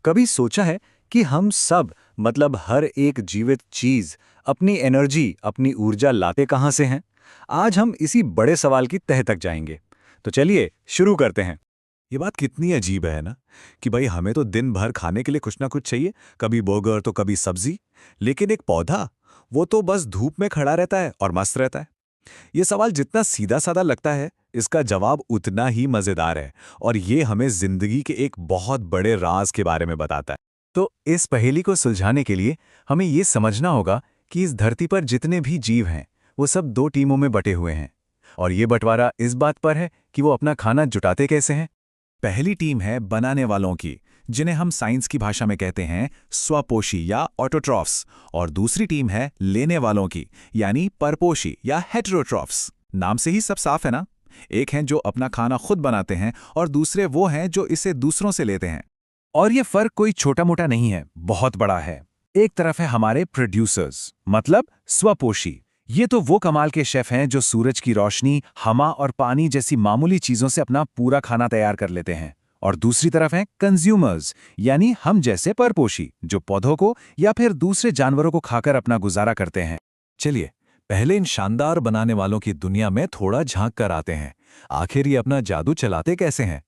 कभी सोचा है कि हम सब मतलब हर एक जीवित चीज अपनी एनर्जी, अपनी ऊर्जा लाते कहाँ से हैं? आज हम इसी बड़े सवाल की तह तक जाएंगे। तो चलिए शुरू करते हैं। ये बात कितनी अजीब है ना कि भाई हमें तो दिन भर खाने के लिए कुछ ना कुछ चाहिए, कभी बर्गर तो कभी सब्जी। लेकिन एक पौधा, वो तो बस धूप में खड़ा रहता है और मस्त रहता है। ये सवाल जितना सीधा साधा लगता है, इसका जवाब उतना ही मजेदार है। और ये हमें जिंदगी के एक बहुत बड़े राज के बारे में बताता है। तो इस पहेली को सुलझाने के लिए हमें ये समझना होगा कि इस धरती पर जितने भी जीव हैं वो सब दो टीमों में बटे हुए हैं। और ये बंटवारा इस बात पर है कि वो अपना खाना जुटाते कैसे हैं। पहली टीम है बनाने वालों की, जिन्हें हम साइंस की भाषा में कहते हैं स्वपोषी या ऑटोट्रॉफ्स। और दूसरी टीम है लेने वालों की, यानी परपोषी या हेटेरोट्रॉफ्स। नाम से ही सब साफ है ना। एक हैं जो अपना खाना खुद बनाते हैं और दूसरे वो हैं जो इसे दूसरों से लेते हैं। और ये फर्क कोई छोटा मोटा नहीं है, बहुत बड़ा है। एक तरफ है हमारे प्रोड्यूसर्स, मतलब स्वपोषी। ये तो वो कमाल के शेफ हैं जो सूरज की रोशनी, हवा और पानी जैसी मामूली चीजों से अपना पूरा खाना तैयार कर लेते हैं। और दूसरी तरफ हैं कंज्यूमर्स, यानी हम जैसे परपोषी, जो पौधों को या फिर दूसरे जानवरों को खाकर अपना गुजारा करते हैं। चलिए पहले इन शानदार बनाने वालों की दुनिया में थोड़ा झांक कर आते हैं। आखिर ये अपना जादू चलाते कैसे हैं?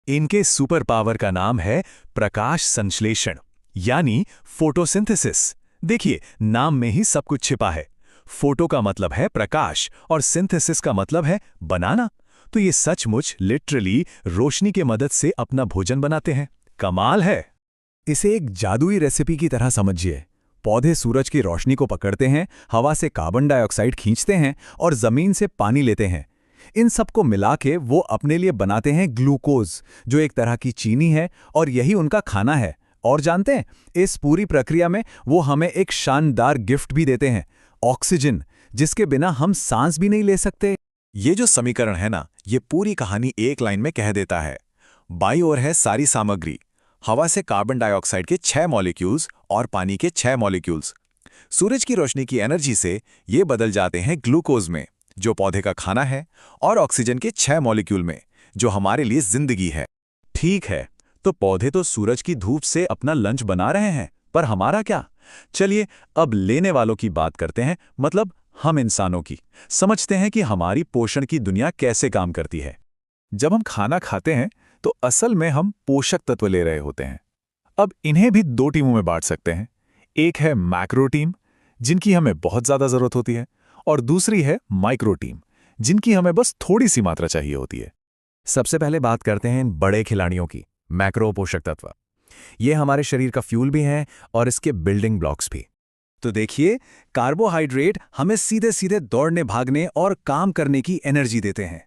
इनके सुपर पावर का नाम है प्रकाश संश्लेषण, यानी फोटोसिंथेसिस। देखिए, नाम में ही सब कुछ छिपा है। फोटो का मतलब है प्रकाश और सिंथेसिस का मतलब है बनाना। तो ये सचमुच लिटरली रोशनी के मदद से अपना भोजन बनाते हैं। कमाल है। इसे एक जादुई रेसिपी की तरह समझिए। पौधे सूरज की रोशनी को पकड़ते हैं, हवा से कार्बन डाइऑक्साइड खींचते हैं और जमीन से पानी लेते हैं। इन सबको मिला के वो अपने लिए बनाते हैं ग्लूकोज, जो एक तरह की चीनी है, और यही उनका खाना है। और जानते हैं, इस पूरी प्रक्रिया में वो हमें एक शानदार गिफ्ट भी देते हैं, ऑक्सीजन, जिसके बिना हम सांस भी नहीं ले सकते। ये जो समीकरण है ना, ये पूरी कहानी एक लाइन में कह देता है। बाईं ओर है सारी सामग्री, हवा से कार्बन डाइऑक्साइड के 6 मॉलिक्यूल्स और पानी के 6 मॉलिक्यूल्स। सूरज की रोशनी की एनर्जी से ये बदल जाते हैं ग्लूकोज में, जो पौधे का खाना है, और ऑक्सीजन के 6 मॉलिक्यूल में, जो हमारे लिए जिंदगी है। ठीक है, तो पौधे तो सूरज की धूप से अपना लंच बना रहे हैं, पर हमारा क्या? चलिए अब लेने वालों की बात करते हैं, मतलब हम इंसानों की। समझते हैं कि हमारी पोषण की दुनिया कैसे काम करती है। जब हम खाना खाते हैं तो असल में हम पोषक तत्व ले रहे होते हैं। अब इन्हें भी दो टीमों में बांट सकते हैं। एक है मैक्रो टीम, जिनकी हमें बहुत ज्यादा जरूरत होती है, और दूसरी है माइक्रो टीम, जिनकी हमें बस थोड़ी सी मात्रा चाहिए होती है। सबसे पहले बात करते हैं इन बड़े खिलाड़ियों की, मैक्रो पोषक तत्व। ये हमारे शरीर का फ्यूल भी हैं और इसके बिल्डिंग ब्लॉक्स भी। तो देखिए, कार्बोहाइड्रेट हमें सीधे सीधे दौड़ने, भागने और काम करने की एनर्जी देते हैं।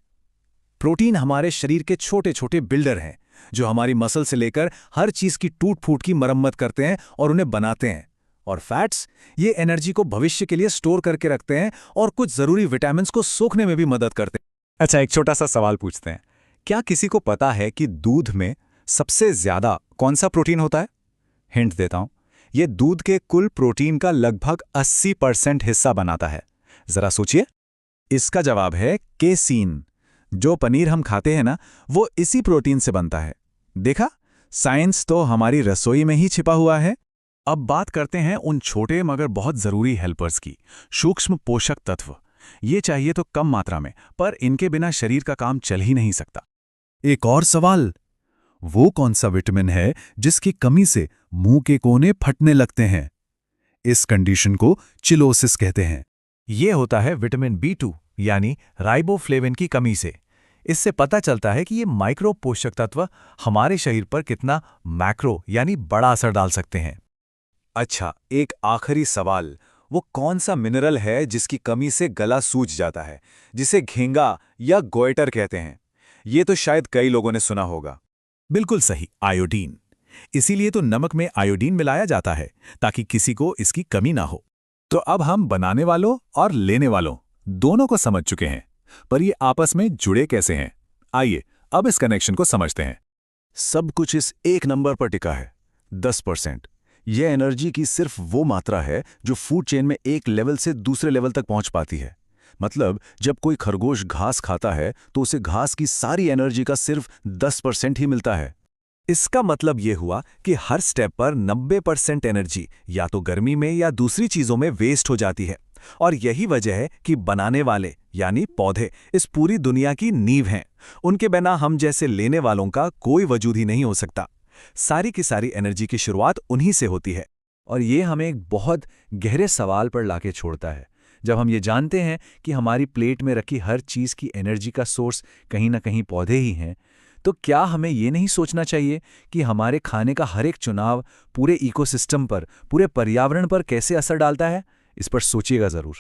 प्रोटीन हमारे शरीर के छोटे छोटे बिल्डर हैं, जो हमारी मसल से लेकर हर चीज की टूट फूट की मरम्मत करते हैं और उन्हें बनाते हैं। और फैट्स ये एनर्जी को भविष्य के लिए स्टोर करके रखते हैं और कुछ जरूरी विटामिन्स को सोखने में भी मदद करते हैं। अच्छा, एक छोटा सा सवाल पूछते हैं। क्या किसी को पता है कि दूध में सबसे ज्यादा कौन सा प्रोटीन होता है? हिंट देता हूं, यह दूध के कुल प्रोटीन का लगभग 80% हिस्सा बनाता है। जरा सोचिए। इसका जवाब है केसीन। जो पनीर हम खाते हैं ना, वो इसी प्रोटीन से बनता है। देखा, साइंस तो हमारी रसोई में ही छिपा हुआ है। अब बात करते हैं उन छोटे मगर बहुत जरूरी हेल्पर्स की, सूक्ष्म पोषक तत्व। ये चाहिए तो कम मात्रा में, पर इनके बिना शरीर का काम चल ही नहीं सकता। एक और सवाल, वो कौन सा विटामिन है जिसकी कमी से मुंह के कोने फटने लगते हैं? इस कंडीशन को चिलोसिस कहते हैं। ये होता है विटामिन B2 यानी राइबोफ्लेविन की कमी से। इससे पता चलता है कि ये माइक्रो पोषक तत्व हमारे शरीर पर कितना मैक्रो यानी बड़ा असर डाल सकते हैं। अच्छा, एक आखिरी सवाल, वो कौन सा मिनरल है जिसकी कमी से गला सूज जाता है, जिसे घेंगा या गोइटर कहते हैं? ये तो शायद कई लोगों ने सुना होगा। बिल्कुल सही, आयोडीन। इसीलिए तो नमक में आयोडीन मिलाया जाता है, ताकि किसी को इसकी कमी ना हो। तो अब हम बनाने वालों और लेने वालों दोनों को समझ चुके हैं, पर ये आपस में जुड़े कैसे हैं? आइए अब इस कनेक्शन को समझते हैं। सब कुछ इस एक नंबर पर टिका है, 10%। यह एनर्जी की सिर्फ वो मात्रा है जो फूड चेन में एक लेवल से दूसरे लेवल तक पहुंच पाती है। मतलब जब कोई खरगोश घास खाता है तो उसे घास की सारी एनर्जी का सिर्फ 10% ही मिलता है। इसका मतलब ये हुआ कि हर स्टेप पर 90% एनर्जी या तो गर्मी में या दूसरी चीजों में वेस्ट हो जाती है। और यही वजह है कि बनाने वाले यानी पौधे इस पूरी दुनिया की नींव हैं। उनके बिना हम जैसे लेने वालों का कोई वजूद ही नहीं हो सकता। सारी की सारी एनर्जी की शुरुआत उन्हीं से होती है। और ये हमें एक बहुत गहरे सवाल पर लाके छोड़ता है। जब हम ये जानते हैं कि हमारी प्लेट में रखी हर चीज़ की एनर्जी का सोर्स कहीं ना कहीं पौधे ही हैं, तो क्या हमें ये नहीं सोचना चाहिए कि हमारे खाने का हर एक चुनाव पूरे इकोसिस्टम पर, पूरे पर्यावरण पर कैसे असर डालता है? इस पर सोचिएगा ज़रूर।